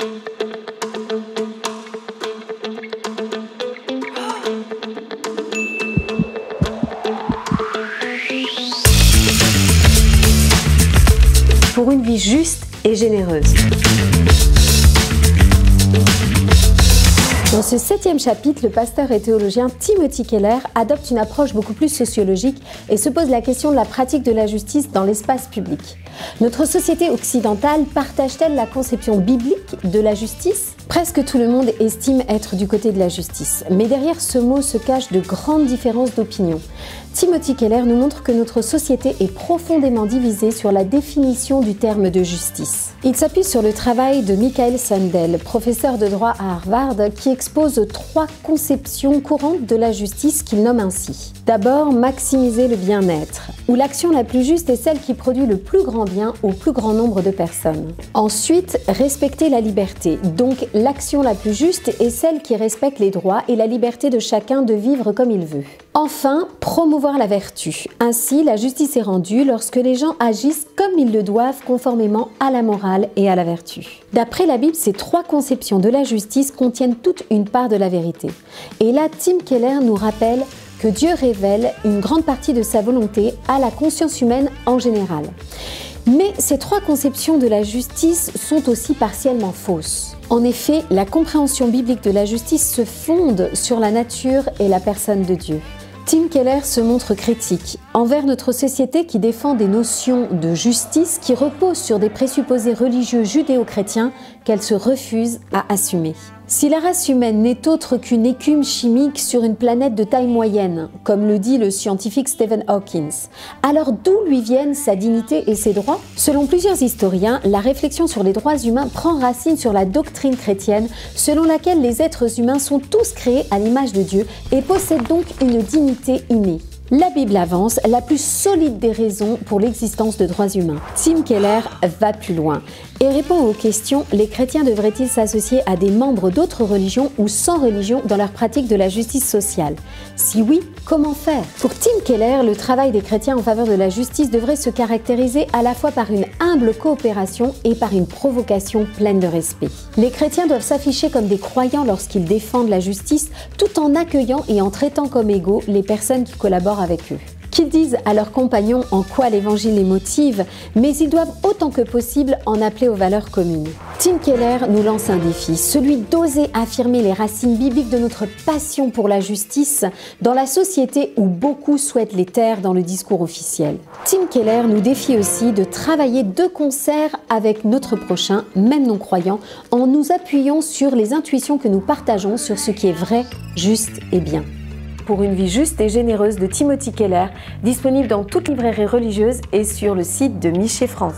Pour une vie juste et généreuse. Dans ce 7e chapitre, le pasteur et théologien Timothy Keller adopte une approche beaucoup plus sociologique et se pose la question de la pratique de la justice dans l'espace public. Notre société occidentale partage-t-elle la conception biblique de la justice ? Presque tout le monde estime être du côté de la justice, mais derrière ce mot se cachent de grandes différences d'opinion. Timothy Keller nous montre que notre société est profondément divisée sur la définition du terme de justice. Il s'appuie sur le travail de Michael Sandel, professeur de droit à Harvard, qui expose 3 conceptions courantes de la justice qu'il nomme ainsi. D'abord, maximiser le bien-être, où l'action la plus juste est celle qui produit le plus grand bien au plus grand nombre de personnes. Ensuite, respecter la liberté, donc l'action la plus juste est celle qui respecte les droits et la liberté de chacun de vivre comme il veut. Enfin, promouvoir la vertu. Ainsi, la justice est rendue lorsque les gens agissent comme ils le doivent conformément à la morale et à la vertu. D'après la Bible, ces 3 conceptions de la justice contiennent toute une part de la vérité. Et là, Tim Keller nous rappelle que Dieu révèle une grande partie de sa volonté à la conscience humaine en général. Mais ces 3 conceptions de la justice sont aussi partiellement fausses. En effet, la compréhension biblique de la justice se fonde sur la nature et la personne de Dieu. Tim Keller se montre critique envers notre société qui défend des notions de justice qui reposent sur des présupposés religieux judéo-chrétiens qu'elle se refuse à assumer. Si la race humaine n'est autre qu'une écume chimique sur une planète de taille moyenne, comme le dit le scientifique Stephen Hawking, alors d'où lui viennent sa dignité et ses droits ? Selon plusieurs historiens, la réflexion sur les droits humains prend racine sur la doctrine chrétienne, selon laquelle les êtres humains sont tous créés à l'image de Dieu et possèdent donc une dignité innée. La Bible avance la plus solide des raisons pour l'existence de droits humains. Tim Keller va plus loin et répond aux questions « Les chrétiens devraient-ils s'associer à des membres d'autres religions ou sans religion dans leur pratique de la justice sociale ? Si oui, comment faire ?» Pour Tim Keller, le travail des chrétiens en faveur de la justice devrait se caractériser à la fois par une humble coopération et par une provocation pleine de respect. Les chrétiens doivent s'afficher comme des croyants lorsqu'ils défendent la justice, tout en accueillant et en traitant comme égaux les personnes qui collaborent avec eux. Qu'ils disent à leurs compagnons en quoi l'évangile les motive, mais ils doivent autant que possible en appeler aux valeurs communes. Tim Keller nous lance un défi, celui d'oser affirmer les racines bibliques de notre passion pour la justice dans la société où beaucoup souhaitent les taire dans le discours officiel. Tim Keller nous défie aussi de travailler de concert avec notre prochain, même non-croyant, en nous appuyant sur les intuitions que nous partageons sur ce qui est vrai, juste et bien. Pour une vie juste et généreuse de Timothy Keller, disponible dans toute librairie religieuse et sur le site de Miché France.